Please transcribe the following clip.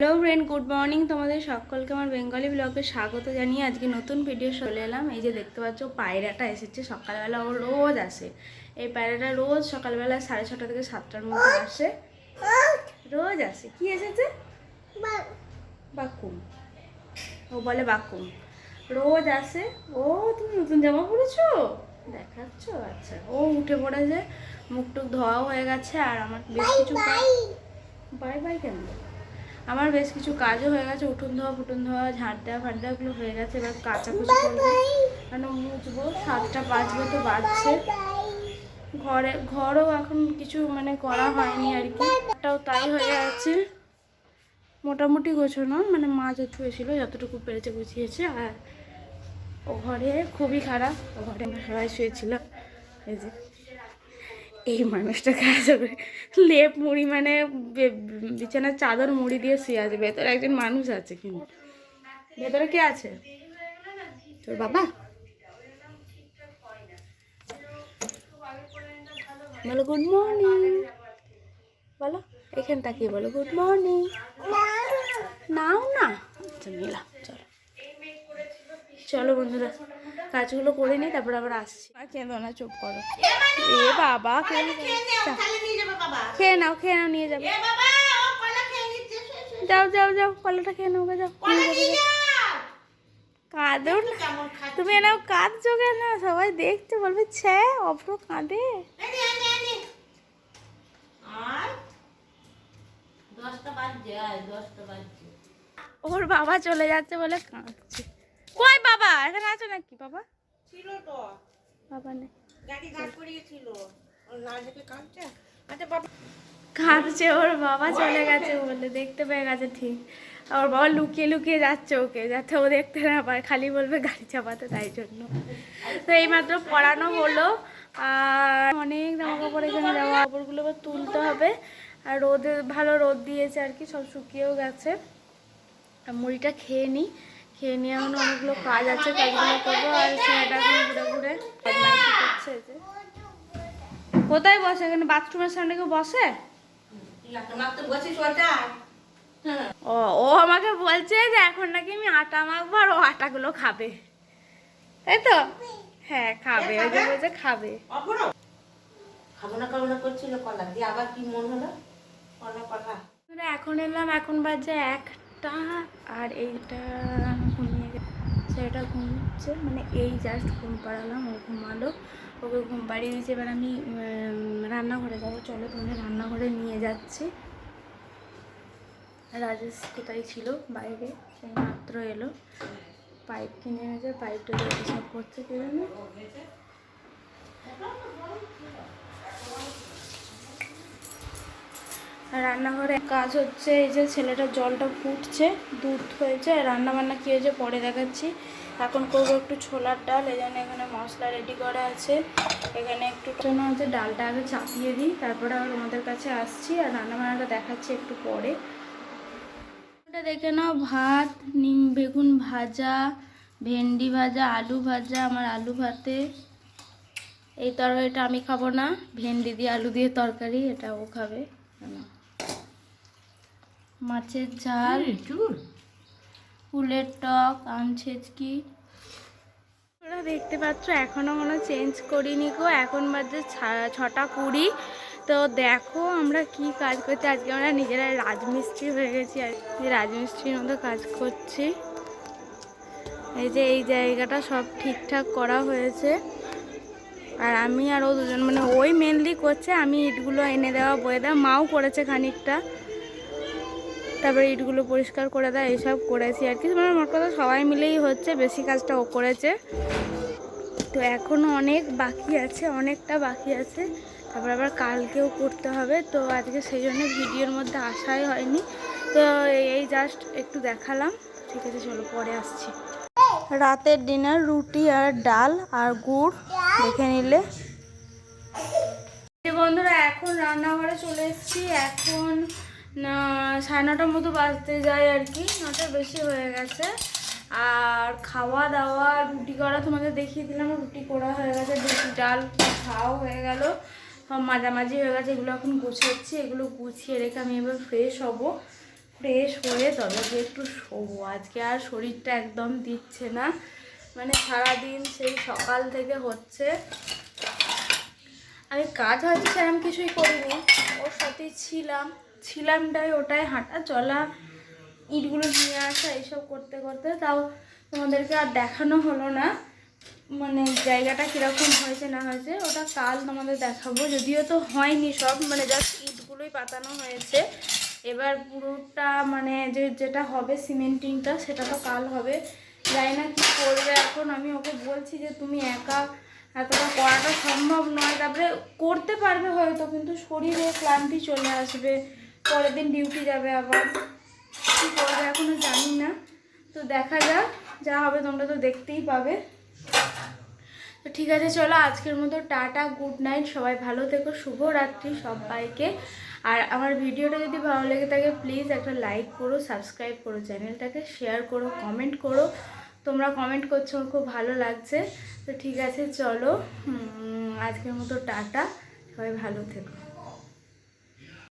Hello friend, good morning. তোমাদের সকলকে আমার বেঙ্গলি ব্লগে স্বাগত জানিয়ে আজকে নতুন ভিডিও চলে এলাম। এই যে দেখতে পাচ্ছ পায়রাটা এসেছে সকালবেলা, ও রোজ আসে। এই পায়রাটা রোজ সকালবেলা 6:30 থেকে 7টার মধ্যে আসে, রোজ আসে। কি এসেছে? বাকুম, ও বলে বাকুম। রোজ আসে। ও তুমি নতুন জামা পরেছো দেখাচ্ছ? আচ্ছা, ও উঠে পড়েছে, মুখ টুক ধোয়াও হয়ে গেছে। আর আমার বেশ কিছু বাই বাই কেন, আমার বেশ কিছু কাজও হয়ে গেছে। উঠোন ধোয়া ঝাঁট দেওয়া ফাট দেওয়াগুলো হয়ে গেছে। এবার কাচাকুচি করবো, কেন মুছবো। 7টা বাজবে তো বাজছে। ঘরও এখন কিছু করা হয়নি আর কি, ওটাও তাই হয়ে আছে। মোটামুটি গোছানো, মা ছুঁয়েছিল, যতটুকু পেরেছে গুছিয়েছে। আর ও ঘরে খুবই খারাপ, ও ঘরে আমরা সবাই শুয়েছিলাম। এই যে এই মানুষটা কাজ হবে লেপ মুড়ি, বিছানার চাদর মুড়ি দিয়ে শুয়ে আছে। ভেতরে একজন মানুষ আছে, কিন্তু ভেতরে কে আছে? তোর বাবা? বলো গুড মর্নিং, বলো এখানটা কি, বলো গুড মর্নিং। নাও না, আচ্ছা নিলাম। চলো চলো বন্ধুরা, কাজগুলো করে নিই, তারপর আবার আসছি। আর কেঁদো না, চুপ করো। এ বাবা, খেয়ে নাও, খেয়ে নাও, নিয়ে যাবো। যাও যাও যাও, কলাটা খেয়ে নাও, যাও। কাঁদো না তুমি, এনাও কাঁদছো কেন? সবাই দেখতে, বলবে ছে অভ্র কাঁদে। ওর বাবা চলে যাচ্ছে বলে কাঁদছে। কই বাবা? এখানে আছো নাকি? বাবা ছিল তো, বাবা নেই, গাড়ি দাঁড় করিয়েছিল, ওর লাজকে কাঁদছে। আচ্ছা বাবা কাঁদছে, ওর বাবা চলে গেছে বলে, দেখতে পেয়ে গেছে ঠিক। আর ওর বাবা লুকিয়ে লুকিয়ে যাচ্ছে ওকে, যাতে ও দেখতে না পায়, খালি বলবে গাড়ি চাপাতে, তাই জন্য। তো এইমাত্র পড়ানো হলো। আর অনেক জামা কাপড় এখানে দেওয়া, কাপড়গুলো এবার তুলতে হবে। আর রোদে ভালো রোদ দিয়েছে আর কি, সব শুকিয়েও গেছে। মুড়িটা খেয়ে নিই, খেয়ে নিয়ে এখন অনেকগুলো কাজ আছে, কাজগুলো করবো। আর ছেলেটা এখন ঘুরে ঘুরে বদমাইশি করছে। যে কোথায় বসে? এখানে বাথরুমের সামনে কেউ বসে? ও ও আমাকে বলছে যে এখন নাকি আমি আটা মাখবো, আর ও আটাগুলো খাবে, তাই তো? হ্যাঁ খাবে, ওই যে বলছে খাবে। এখন এলাম, এখন বাজে 1টা। আর এইটা ঘুমিয়ে গেছে, সেটা ঘুমছে, এই জাস্ট ঘুম পাড়ালাম, ও ঘুমালো, ওকে ঘুম পাড়িয়ে দিয়েছি। এবার আমি রান্নাঘরে যাবো। চলো তোমাদের রান্নাঘরে নিয়ে যাচ্ছি। রাজেশ কোথায় ছিল? বাইরে, সেই মাত্র এলো। পাইপ কিনে এনেছে, পাইপটা দিয়ে সব করছে কে জানে। রান্নাঘরে কাজ হচ্ছে। এই যে ছেলেটার জলটা ফুটছে, দুধ হয়েছে। রান্না বান্না কী হয়েছে পরে দেখাচ্ছি। এখন করবো একটু ছোলার ডাল, এই জন্য এখানে মশলা রেডি করা আছে। এখানে একটু জন্য হচ্ছে ডালটা আগে চাপিয়ে দিই, তারপরে আবার তোমাদের কাছে আসছি। আর রান্নাবান্নাটা দেখাচ্ছি একটু পরে। এটা দেখে নাও, ভাত, নিম বেগুন ভাজা, ভেন্ডি ভাজা, আলু ভাজা। আমার আলু ভাতে, এই তরকারিটা আমি খাবো না, ভেন্ডি দিয়ে আলু দিয়ে তরকারি, এটা ও খাবে। মাছের ঝাল, ফুলের টক, আম ছেচকি। তোমরা দেখতে পাচ্ছ এখনও মনে চেঞ্জ করিনি গো, এখন বাজে 6টা 20। তো দেখো আমরা কি কাজ করছি আজকে। আমরা নিজেরাই রাজমিস্ত্রি হয়ে গেছি, আর রাজমিস্ত্রির মতো কাজ করছি। এই যে এই জায়গাটা সব ঠিকঠাক করা হয়েছে। আর আমি আর ও দুজন, ওই মেনলি করছে, আমি ইটগুলো এনে দেওয়া, বয়ে দেওয়া, মাও করেছে খানিকটা। তারপরে ইটগুলো পরিষ্কার করে দেয়, এইসব করেছি আর কি। মোট কথা সবাই মিলেই হচ্ছে, বেশি কাজটা ও করেছে। তো এখনও অনেক বাকি আছে, অনেকটা বাকি আছে। তারপর আবার কালকেও করতে হবে। তো আজকে সেই জন্য ভিডিওর মধ্যে আসাই হয়নি। তো এই জাস্ট একটু দেখালাম। ঠিক আছে, চলো পরে আসছি। রাতের ডিনার রুটি আর ডাল আর গুড়, দেখে নিলে। বন্ধুরা এখন রান্নাঘরে চলে এসেছি। এখন 9:30টার মতো বাজতে যায় আর কি, 9টার বেশি হয়ে গেছে। আর খাওয়া দাওয়া, রুটি করা তোমাদের দেখিয়ে দিলাম, রুটি করা হয়ে গেছে, রুটি ডাল খাওয়াও হয়ে গেল, সব মাঝামাঝি হয়ে গেছে। এগুলো এখন গুছাচ্ছি, এগুলো গুছিয়ে রেখে আমি এবার ফ্রেশ হব। ফ্রেশ হয়ে তবে যে একটু শোবো। আজকে আর শরীরটা একদম দিচ্ছে না, মানে সারাদিন সেই সকাল থেকে হচ্ছে। আমি কাজ হয়তো সেরকম কিছুই করিনি, ওর সাথেই ছিলামটাই ওটাই হাঁটা চলা, ইটগুলো নিয়ে আসা এইসব করতে করতে। তাও তোমাদেরকে আর দেখানো হলো না, মানে জায়গাটা কীরকম হয়েছে না হয়েছে ওটা কাল তোমাদের দেখাবো। যদিও তো হয়নি সব, মানে জাস্ট ইটগুলোই পাতানো হয়েছে। এবার পুরোটা মানে যেটা হবে সিমেন্টিংটা সেটা তো কাল হবে। জানি না কী করবে এখন। আমি ওকে বলছি যে তুমি একা এতটা করাটা সম্ভব নয়, তারপরে করতে পারবে হয়তো, কিন্তু শরীরে ক্লান্তি চলে আসবে, পরের দিন ডিউটি যাবে, আবার কী করবে এখনও জানি না। তো দেখা যাক, যা হবে তোমরা তো দেখতেই পাবে। তো ঠিক আছে, চলো আজকের মতো টাটা, গুড নাইট, সবাই ভালো থেকো, শুভরাত্রি সবাইকে। আর আমার ভিডিওটা যদি ভালো লেগে থাকে প্লিজ একটা লাইক করো, সাবস্ক্রাইব করো চ্যানেলটাকে, শেয়ার করো, কমেন্ট করো। তোমরা কমেন্ট করছো, আমার খুব ভালো লাগছে। তো ঠিক আছে চলো, আজকের মতো টাটা, সবাই ভালো থেকো।